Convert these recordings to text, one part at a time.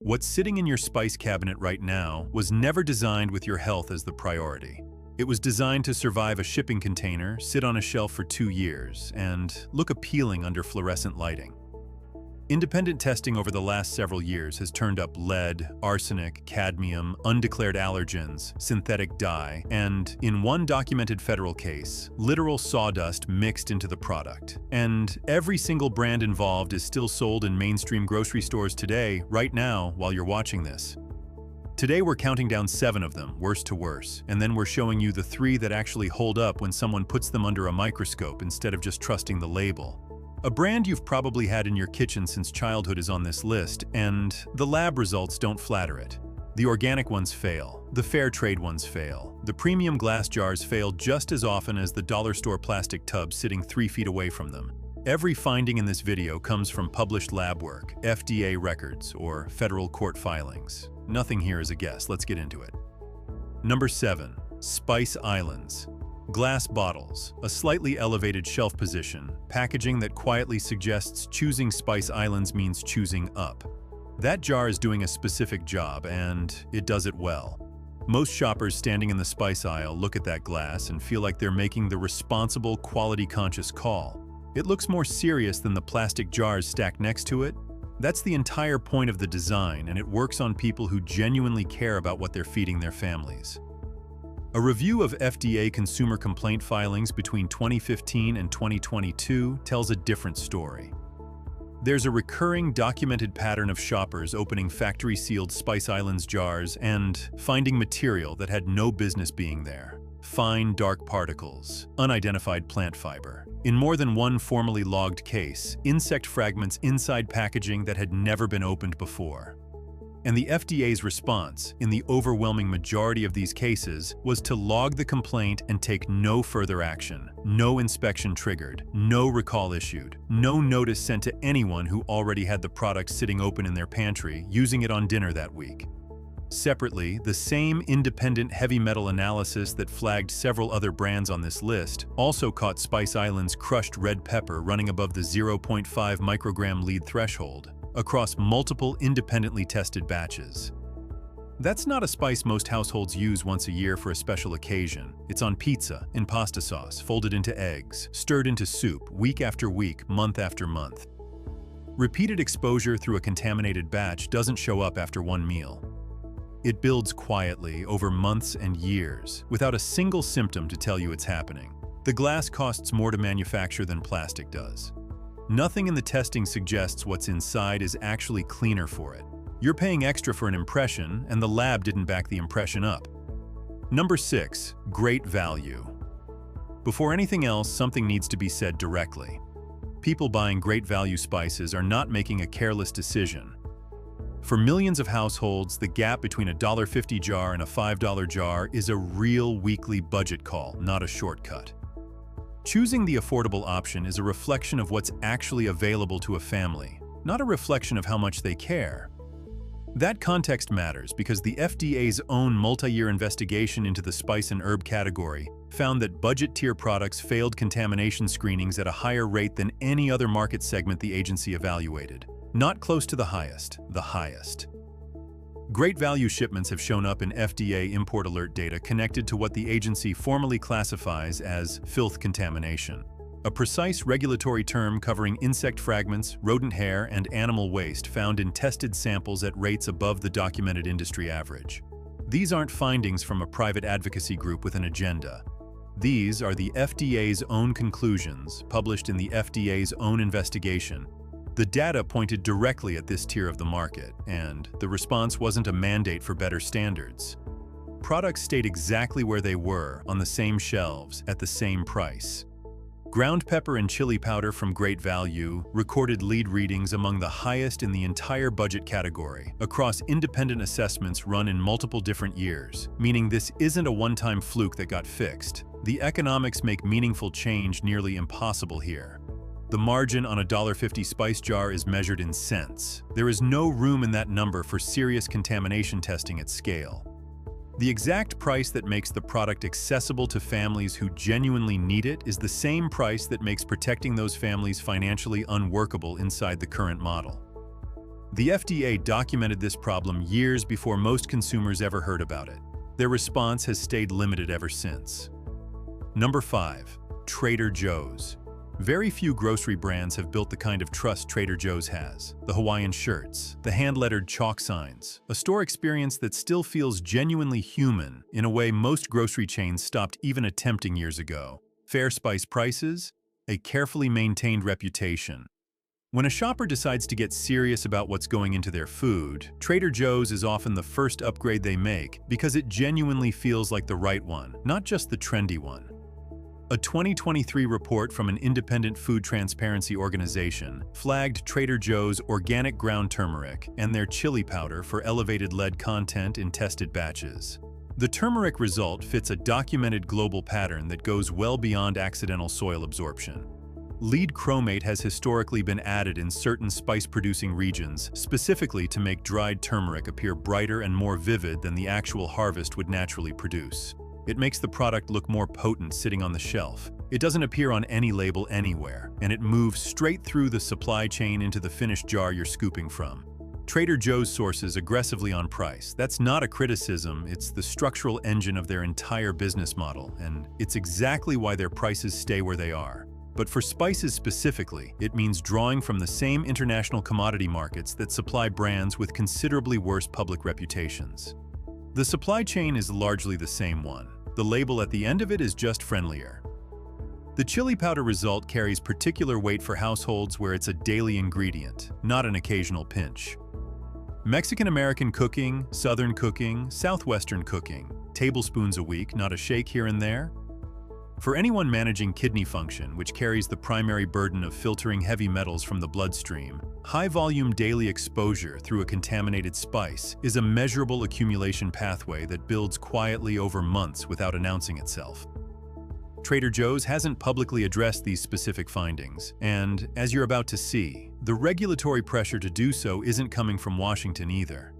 What's sitting in your spice cabinet right now was never designed with your health as the priority. It was designed to survive a shipping container, sit on a shelf for 2 years, and look appealing under fluorescent lighting. Independent testing over the last several years has turned up lead, arsenic, cadmium, undeclared allergens, synthetic dye, and, in one documented federal case, literal sawdust mixed into the product. And every single brand involved is still sold in mainstream grocery stores today, right now, while you're watching this. Today we're counting down 7 of them, worst to worst, and then we're showing you the 3 that actually hold up when someone puts them under a microscope instead of just trusting the label. A brand you've probably had in your kitchen since childhood is on this list, and the lab results don't flatter it. The organic ones fail, the fair trade ones fail, the premium glass jars fail just as often as the dollar store plastic tubs sitting 3 feet away from them. Every finding in this video comes from published lab work, FDA records, or federal court filings. Nothing here is a guess, let's get into it. Number 7. Spice Islands. Glass bottles, a slightly elevated shelf position, packaging that quietly suggests choosing Spice Islands means choosing up. That jar is doing a specific job, and it does it well. Most shoppers standing in the spice aisle look at that glass and feel like they're making the responsible, quality-conscious call. It looks more serious than the plastic jars stacked next to it. That's the entire point of the design, and it works on people who genuinely care about what they're feeding their families. A review of FDA consumer complaint filings between 2015 and 2022 tells a different story. There's a recurring documented pattern of shoppers opening factory-sealed Spice Islands jars and finding material that had no business being there. Fine, dark particles, unidentified plant fiber. In more than one formally logged case, insect fragments inside packaging that had never been opened before. And the FDA's response, in the overwhelming majority of these cases, was to log the complaint and take no further action. No inspection triggered, no recall issued, no notice sent to anyone who already had the product sitting open in their pantry, using it on dinner that week. Separately, the same independent heavy metal analysis that flagged several other brands on this list also caught Spice Islands crushed red pepper running above the 0.5 microgram lead threshold across multiple independently tested batches. That's not a spice most households use once a year for a special occasion. It's on pizza, in pasta sauce, folded into eggs, stirred into soup, week after week, month after month. Repeated exposure through a contaminated batch doesn't show up after one meal. It builds quietly over months and years, without a single symptom to tell you it's happening. The glass costs more to manufacture than plastic does. Nothing in the testing suggests what's inside is actually cleaner for it. You're paying extra for an impression, and the lab didn't back the impression up. Number 6. Great value. Before anything else, something needs to be said directly. People buying great value spices are not making a careless decision. For millions of households, the gap between a $1.50 jar and a $5 jar is a real weekly budget call, not a shortcut. Choosing the affordable option is a reflection of what's actually available to a family, not a reflection of how much they care. That context matters because the FDA's own multi-year investigation into the spice and herb category found that budget-tier products failed contamination screenings at a higher rate than any other market segment the agency evaluated. Not close to the highest, the highest. Great value shipments have shown up in FDA import alert data connected to what the agency formally classifies as filth contamination, a precise regulatory term covering insect fragments, rodent hair, and animal waste found in tested samples at rates above the documented industry average. These aren't findings from a private advocacy group with an agenda. These are the FDA's own conclusions, published in the FDA's own investigation. The data pointed directly at this tier of the market, and the response wasn't a mandate for better standards. Products stayed exactly where they were, on the same shelves, at the same price. Ground pepper and chili powder from Great Value recorded lead readings among the highest in the entire budget category, across independent assessments run in multiple different years, meaning this isn't a one-time fluke that got fixed. The economics make meaningful change nearly impossible here. The margin on a $1.50 spice jar is measured in cents. There is no room in that number for serious contamination testing at scale. The exact price that makes the product accessible to families who genuinely need it is the same price that makes protecting those families financially unworkable inside the current model. The FDA documented this problem years before most consumers ever heard about it. Their response has stayed limited ever since. Number 5. Trader Joe's. Very few grocery brands have built the kind of trust Trader Joe's has. The Hawaiian shirts, the hand-lettered chalk signs, a store experience that still feels genuinely human in a way most grocery chains stopped even attempting years ago. Fair spice prices, a carefully maintained reputation. When a shopper decides to get serious about what's going into their food, Trader Joe's is often the first upgrade they make because it genuinely feels like the right one, not just the trendy one. A 2023 report from an independent food transparency organization flagged Trader Joe's organic ground turmeric and their chili powder for elevated lead content in tested batches. The turmeric result fits a documented global pattern that goes well beyond accidental soil absorption. Lead chromate has historically been added in certain spice-producing regions, specifically to make dried turmeric appear brighter and more vivid than the actual harvest would naturally produce. It makes the product look more potent sitting on the shelf. It doesn't appear on any label anywhere, and it moves straight through the supply chain into the finished jar you're scooping from. Trader Joe's sources aggressively on price. That's not a criticism, it's the structural engine of their entire business model, and it's exactly why their prices stay where they are. But for spices specifically, it means drawing from the same international commodity markets that supply brands with considerably worse public reputations. The supply chain is largely the same one. The label at the end of it is just friendlier. The chili powder result carries particular weight for households where it's a daily ingredient, not an occasional pinch. Mexican-American cooking, Southern cooking, Southwestern cooking, tablespoons a week, not a shake here and there. For anyone managing kidney function, which carries the primary burden of filtering heavy metals from the bloodstream, high-volume daily exposure through a contaminated spice is a measurable accumulation pathway that builds quietly over months without announcing itself. Trader Joe's hasn't publicly addressed these specific findings, and, as you're about to see, the regulatory pressure to do so isn't coming from Washington either.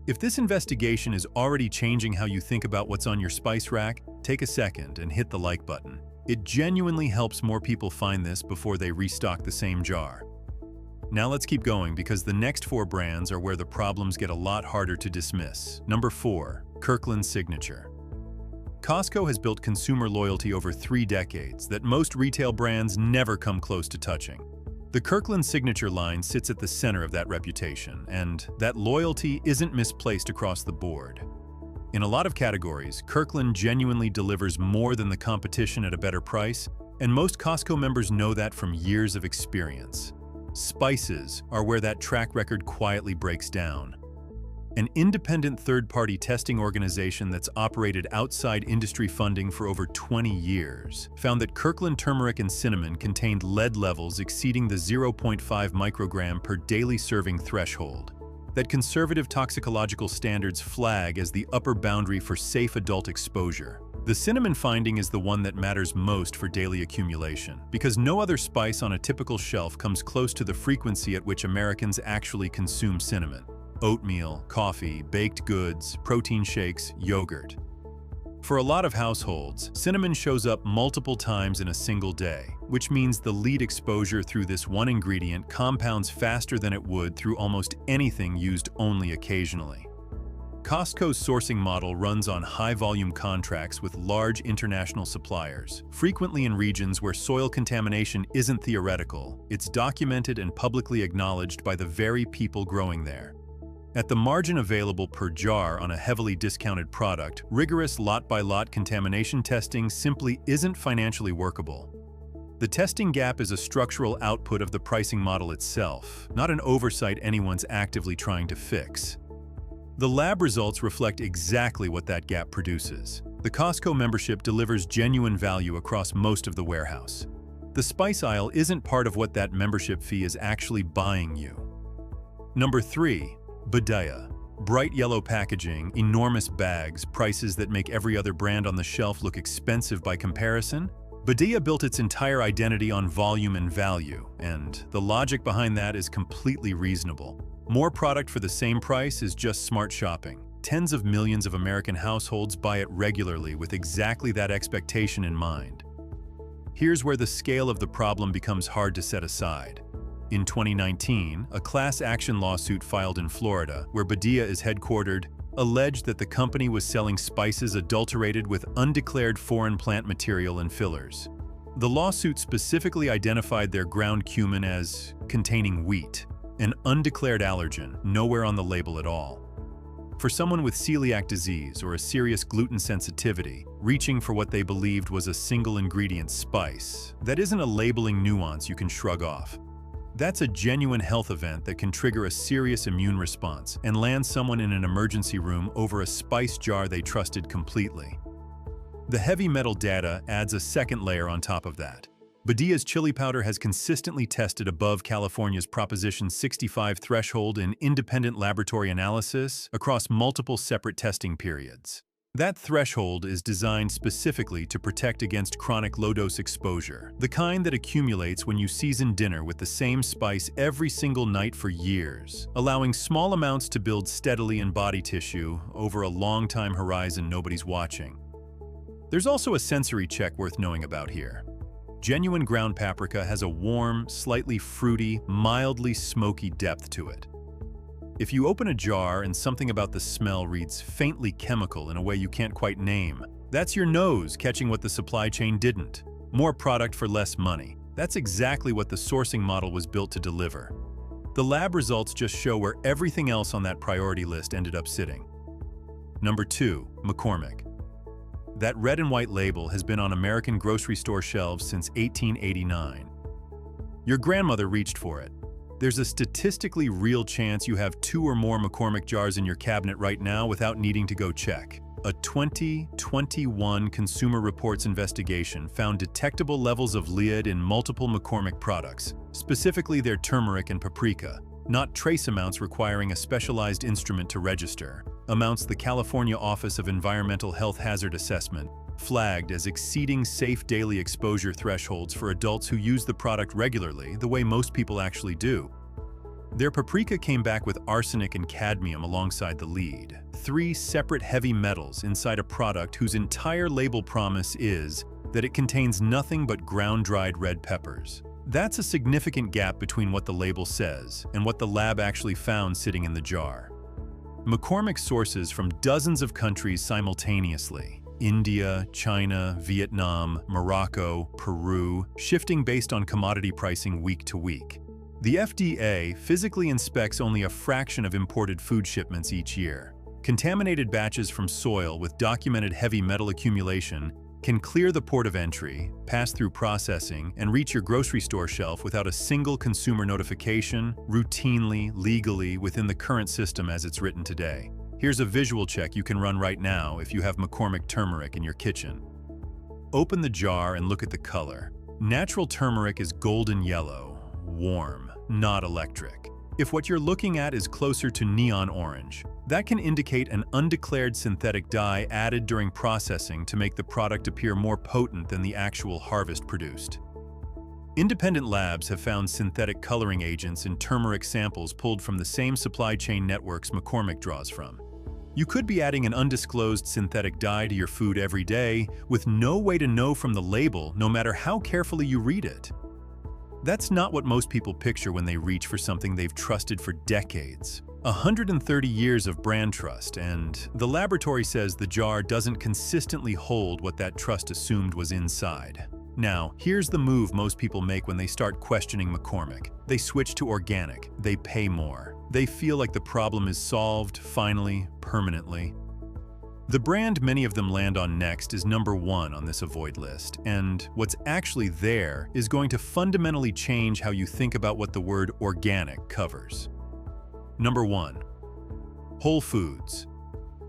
If this investigation is already changing how you think about what's on your spice rack, take a second and hit the like button. It genuinely helps more people find this before they restock the same jar. Now let's keep going because the next 4 brands are where the problems get a lot harder to dismiss. Number 4. Kirkland Signature. Costco has built consumer loyalty over 3 decades that most retail brands never come close to touching. The Kirkland Signature line sits at the center of that reputation, and that loyalty isn't misplaced across the board. In a lot of categories, Kirkland genuinely delivers more than the competition at a better price, and most Costco members know that from years of experience. Spices are where that track record quietly breaks down. An independent third-party testing organization that's operated outside industry funding for over 20 years found that Kirkland turmeric and cinnamon contained lead levels exceeding the 0.5 microgram per daily serving threshold, that conservative toxicological standards flag as the upper boundary for safe adult exposure. The cinnamon finding is the one that matters most for daily accumulation, because no other spice on a typical shelf comes close to the frequency at which Americans actually consume cinnamon. Oatmeal, coffee, baked goods, protein shakes, yogurt. For a lot of households, cinnamon shows up multiple times in a single day, which means the lead exposure through this one ingredient compounds faster than it would through almost anything used only occasionally. Costco's sourcing model runs on high-volume contracts with large international suppliers, frequently in regions where soil contamination isn't theoretical, it's documented and publicly acknowledged by the very people growing there. At the margin available per jar on a heavily discounted product, rigorous lot-by-lot contamination testing simply isn't financially workable. The testing gap is a structural output of the pricing model itself, not an oversight anyone's actively trying to fix. The lab results reflect exactly what that gap produces. The Costco membership delivers genuine value across most of the warehouse. The spice aisle isn't part of what that membership fee is actually buying you. Number 3. Badea. Bright yellow packaging, enormous bags, prices that make every other brand on the shelf look expensive by comparison. Badea built its entire identity on volume and value, and the logic behind that is completely reasonable. More product for the same price is just smart shopping. Tens of millions of American households buy it regularly with exactly that expectation in mind. Here's where the scale of the problem becomes hard to set aside. In 2019, a class action lawsuit filed in Florida, where Badia is headquartered, alleged that the company was selling spices adulterated with undeclared foreign plant material and fillers. The lawsuit specifically identified their ground cumin as containing wheat, an undeclared allergen, nowhere on the label at all. For someone with celiac disease or a serious gluten sensitivity, reaching for what they believed was a single ingredient spice, that isn't a labeling nuance you can shrug off. That's a genuine health event that can trigger a serious immune response and land someone in an emergency room over a spice jar they trusted completely. The heavy metal data adds a second layer on top of that. Badia's chili powder has consistently tested above California's Proposition 65 threshold in independent laboratory analysis across multiple separate testing periods. That threshold is designed specifically to protect against chronic low-dose exposure, the kind that accumulates when you season dinner with the same spice every single night for years, allowing small amounts to build steadily in body tissue over a long time horizon nobody's watching. There's also a sensory check worth knowing about here. Genuine ground paprika has a warm, slightly fruity, mildly smoky depth to it. If you open a jar and something about the smell reads faintly chemical in a way you can't quite name, that's your nose catching what the supply chain didn't. More product for less money. That's exactly what the sourcing model was built to deliver. The lab results just show where everything else on that priority list ended up sitting. Number 2, McCormick. That red and white label has been on American grocery store shelves since 1889. Your grandmother reached for it. There's a statistically real chance you have 2 or more McCormick jars in your cabinet right now without needing to go check. A 2021 Consumer Reports investigation found detectable levels of lead in multiple McCormick products, specifically their turmeric and paprika, not trace amounts requiring a specialized instrument to register, amounts the California Office of Environmental Health Hazard Assessment flagged as exceeding safe daily exposure thresholds for adults who use the product regularly the way most people actually do. Their paprika came back with arsenic and cadmium alongside the lead, 3 separate heavy metals inside a product whose entire label promise is that it contains nothing but ground-dried red peppers. That's a significant gap between what the label says and what the lab actually found sitting in the jar. McCormick sources from dozens of countries simultaneously: India, China, Vietnam, Morocco, Peru, shifting based on commodity pricing week to week. The FDA physically inspects only a fraction of imported food shipments each year. Contaminated batches from soil with documented heavy metal accumulation can clear the port of entry, pass through processing, and reach your grocery store shelf without a single consumer notification, routinely, legally, within the current system as it's written today. Here's a visual check you can run right now if you have McCormick turmeric in your kitchen. Open the jar and look at the color. Natural turmeric is golden yellow, warm, not electric. If what you're looking at is closer to neon orange, that can indicate an undeclared synthetic dye added during processing to make the product appear more potent than the actual harvest produced. Independent labs have found synthetic coloring agents in turmeric samples pulled from the same supply chain networks McCormick draws from. You could be adding an undisclosed synthetic dye to your food every day with no way to know from the label, no matter how carefully you read it. That's not what most people picture when they reach for something they've trusted for decades. 130 years of brand trust, and the laboratory says the jar doesn't consistently hold what that trust assumed was inside. Now, here's the move most people make when they start questioning McCormick. They switch to organic. They pay more. They feel like the problem is solved, finally, permanently. The brand many of them land on next is number 1 on this avoid list, and what's actually there is going to fundamentally change how you think about what the word organic covers. Number 1. Whole Foods,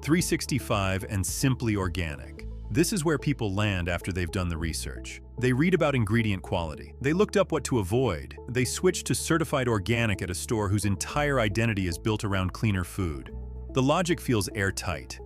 365 and Simply Organic. This is where people land after they've done the research. They read about ingredient quality. They looked up what to avoid. They switched to certified organic at a store whose entire identity is built around cleaner food. The logic feels airtight.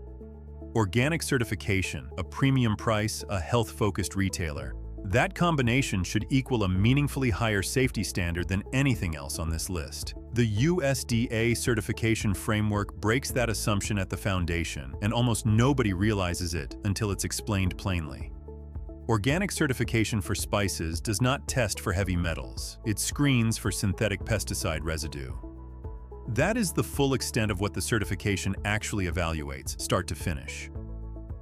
Organic certification, a premium price, a health-focused retailer. That combination should equal a meaningfully higher safety standard than anything else on this list. The USDA certification framework breaks that assumption at the foundation, and almost nobody realizes it until it's explained plainly. Organic certification for spices does not test for heavy metals. It screens for synthetic pesticide residue. That is the full extent of what the certification actually evaluates, start to finish.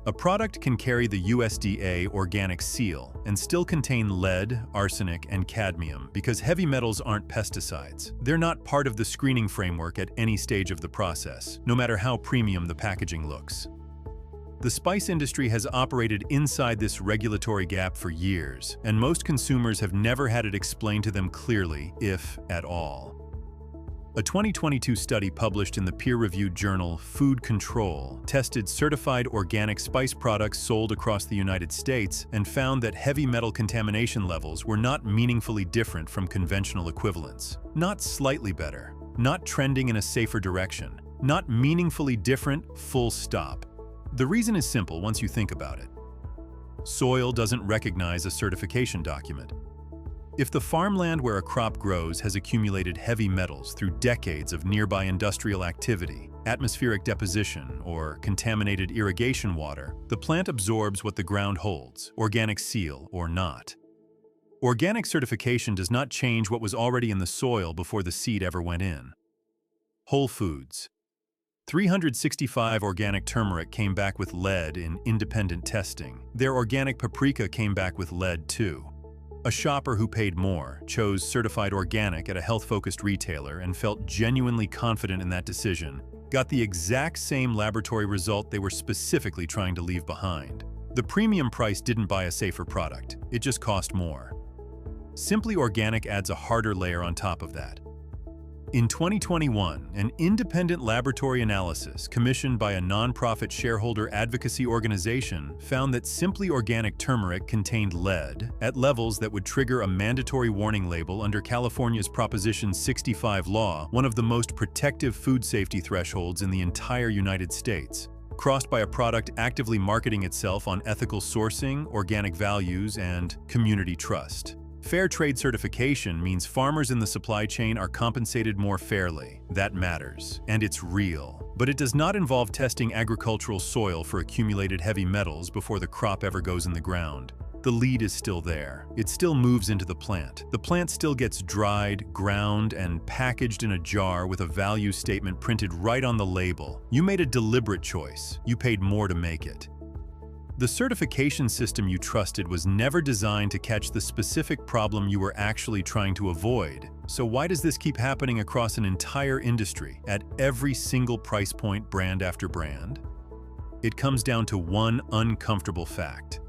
A product can carry the USDA organic seal and still contain lead, arsenic, and cadmium because heavy metals aren't pesticides. They're not part of the screening framework at any stage of the process, no matter how premium the packaging looks. The spice industry has operated inside this regulatory gap for years, and most consumers have never had it explained to them clearly, if at all. A 2022 study published in the peer-reviewed journal Food Control tested certified organic spice products sold across the United States and found that heavy metal contamination levels were not meaningfully different from conventional equivalents. Not slightly better, not trending in a safer direction, not meaningfully different, full stop. The reason is simple once you think about it. Soil doesn't recognize a certification document. If the farmland where a crop grows has accumulated heavy metals through decades of nearby industrial activity, atmospheric deposition, or contaminated irrigation water, the plant absorbs what the ground holds, organic seal or not. Organic certification does not change what was already in the soil before the seed ever went in. Whole Foods. 365 organic turmeric came back with lead in independent testing. Their organic paprika came back with lead too. A shopper who paid more chose certified organic at a health-focused retailer and felt genuinely confident in that decision, got the exact same laboratory result they were specifically trying to leave behind. The premium price didn't buy a safer product, it just cost more. Simply Organic adds a harder layer on top of that. In 2021, an independent laboratory analysis commissioned by a nonprofit shareholder advocacy organization found that Simply Organic turmeric contained lead at levels that would trigger a mandatory warning label under California's Proposition 65 law, one of the most protective food safety thresholds in the entire United States, crossed by a product actively marketing itself on ethical sourcing, organic values, and community trust. Fair trade certification means farmers in the supply chain are compensated more fairly. That matters, and it's real. But it does not involve testing agricultural soil for accumulated heavy metals before the crop ever goes in the ground. The lead is still there. It still moves into the plant. The plant still gets dried, ground, and packaged in a jar with a value statement printed right on the label. You made a deliberate choice. You paid more to make it. The certification system you trusted was never designed to catch the specific problem you were actually trying to avoid. So why does this keep happening across an entire industry, at every single price point, brand after brand? It comes down to one uncomfortable fact.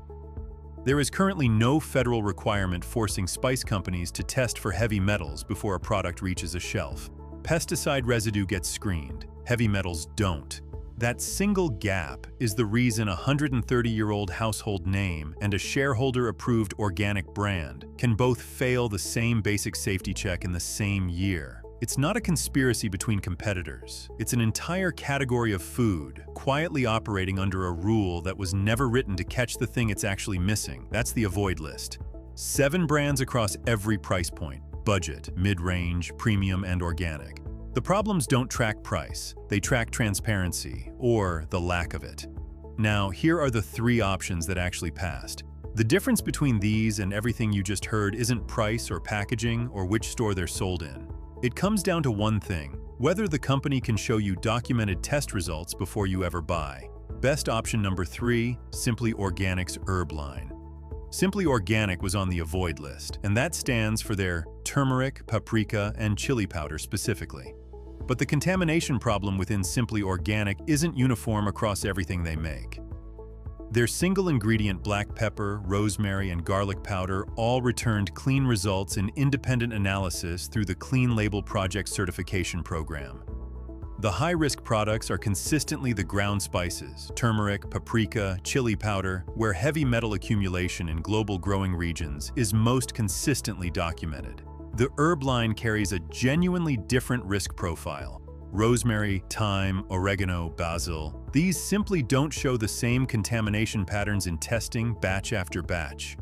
There is currently no federal requirement forcing spice companies to test for heavy metals before a product reaches a shelf. Pesticide residue gets screened, heavy metals don't. That single gap is the reason a 130-year-old household name and a shareholder-approved organic brand can both fail the same basic safety check in the same year. It's not a conspiracy between competitors. It's an entire category of food quietly operating under a rule that was never written to catch the thing it's actually missing. That's the avoid list. 7 brands across every price point: budget, mid-range, premium, and organic. The problems don't track price, they track transparency, or the lack of it. Now, here are the 3 options that actually passed. The difference between these and everything you just heard isn't price or packaging or which store they're sold in. It comes down to one thing: whether the company can show you documented test results before you ever buy. Best option number 3, Simply Organic's herb line. Simply Organic was on the avoid list, and that stands for their turmeric, paprika, and chili powder specifically. But the contamination problem within Simply Organic isn't uniform across everything they make. Their single-ingredient black pepper, rosemary, and garlic powder all returned clean results in independent analysis through the Clean Label Project certification program. The high-risk products are consistently the ground spices, turmeric, paprika, chili powder, where heavy metal accumulation in global growing regions is most consistently documented. The herb line carries a genuinely different risk profile. Rosemary, thyme, oregano, basil. These simply don't show the same contamination patterns in testing batch after batch.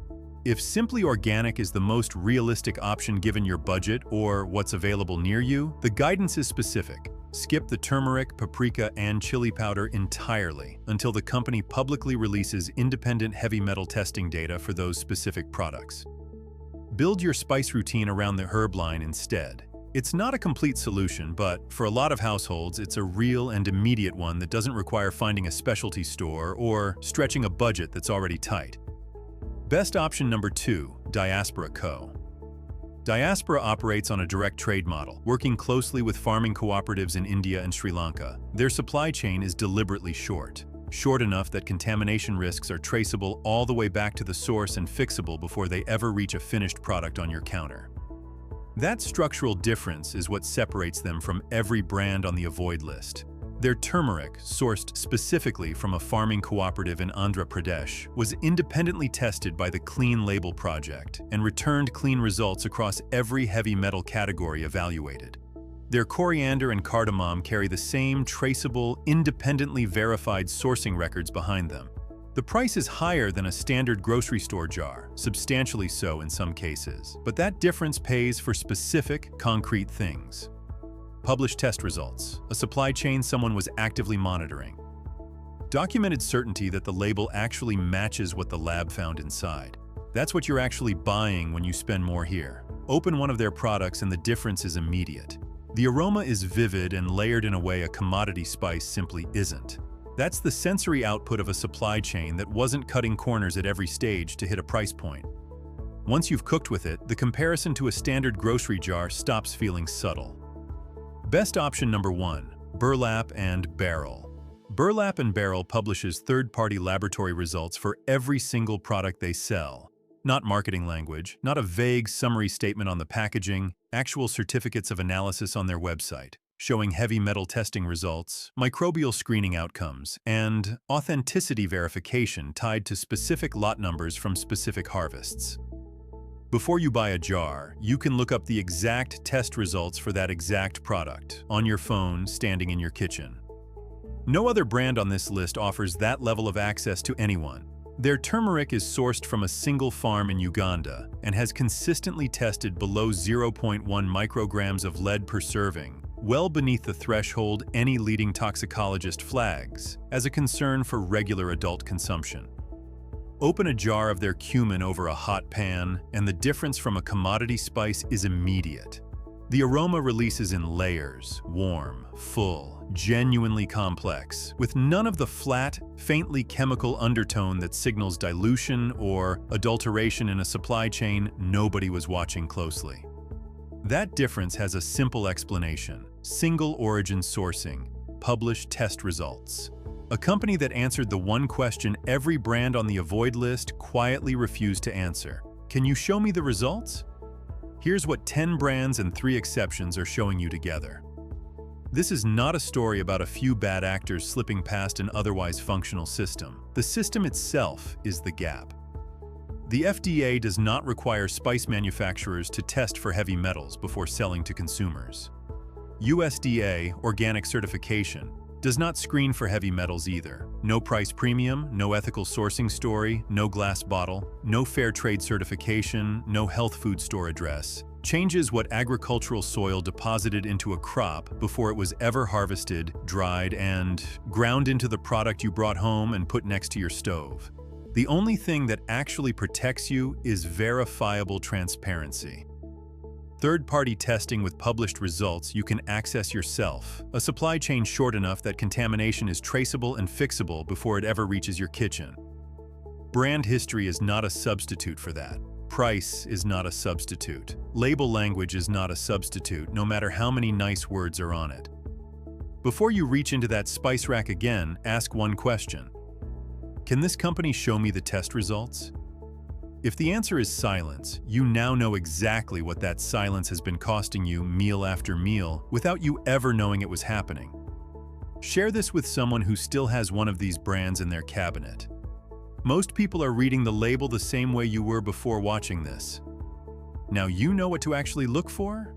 If Simply Organic is the most realistic option given your budget or what's available near you, the guidance is specific. Skip the turmeric, paprika, and chili powder entirely until the company publicly releases independent heavy metal testing data for those specific products. Build your spice routine around the herb line instead. It's not a complete solution, but for a lot of households, it's a real and immediate one that doesn't require finding a specialty store or stretching a budget that's already tight. Best option number 2, Diaspora Co. Diaspora operates on a direct trade model, working closely with farming cooperatives in India and Sri Lanka. Their supply chain is deliberately short enough that contamination risks are traceable all the way back to the source and fixable before they ever reach a finished product on your counter. That structural difference is what separates them from every brand on the avoid list. Their turmeric, sourced specifically from a farming cooperative in Andhra Pradesh, was independently tested by the Clean Label Project and returned clean results across every heavy metal category evaluated. Their coriander and cardamom carry the same traceable, independently verified sourcing records behind them. The price is higher than a standard grocery store jar, substantially so in some cases, but that difference pays for specific, concrete things. Published test results, a supply chain someone was actively monitoring. Documented certainty that the label actually matches what the lab found inside. That's what you're actually buying when you spend more here. Open one of their products and the difference is immediate. The aroma is vivid and layered in a way a commodity spice simply isn't. That's the sensory output of a supply chain that wasn't cutting corners at every stage to hit a price point. Once you've cooked with it, the comparison to a standard grocery jar stops feeling subtle. Best option number 1, Burlap and Barrel. Burlap and Barrel publishes third-party laboratory results for every single product they sell. Not marketing language, not a vague summary statement on the packaging, actual certificates of analysis on their website, showing heavy metal testing results, microbial screening outcomes, and authenticity verification tied to specific lot numbers from specific harvests. Before you buy a jar, you can look up the exact test results for that exact product on your phone, standing in your kitchen. No other brand on this list offers that level of access to anyone. Their turmeric is sourced from a single farm in Uganda and has consistently tested below 0.1 micrograms of lead per serving, well beneath the threshold any leading toxicologist flags as a concern for regular adult consumption. Open a jar of their cumin over a hot pan, and the difference from a commodity spice is immediate. The aroma releases in layers, warm, full, genuinely complex, with none of the flat, faintly chemical undertone that signals dilution or adulteration in a supply chain nobody was watching closely. That difference has a simple explanation: single origin sourcing, published test results. A company that answered the one question every brand on the avoid list quietly refused to answer. Can you show me the results? Here's what 10 brands and 3 exceptions are showing you together. This is not a story about a few bad actors slipping past an otherwise functional system. The system itself is the gap. The FDA does not require spice manufacturers to test for heavy metals before selling to consumers. USDA organic certification does not screen for heavy metals either. No price premium, no ethical sourcing story, no glass bottle, no fair trade certification, no health food store address. Changes what agricultural soil deposited into a crop before it was ever harvested, dried, and ground into the product you brought home and put next to your stove. The only thing that actually protects you is verifiable transparency. Third-party testing with published results you can access yourself. A supply chain short enough that contamination is traceable and fixable before it ever reaches your kitchen. Brand history is not a substitute for that. Price is not a substitute. Label language is not a substitute, no matter how many nice words are on it. Before you reach into that spice rack again, ask one question. Can this company show me the test results? If the answer is silence, you now know exactly what that silence has been costing you meal after meal without you ever knowing it was happening. Share this with someone who still has one of these brands in their cabinet. Most people are reading the label the same way you were before watching this. Now you know what to actually look for?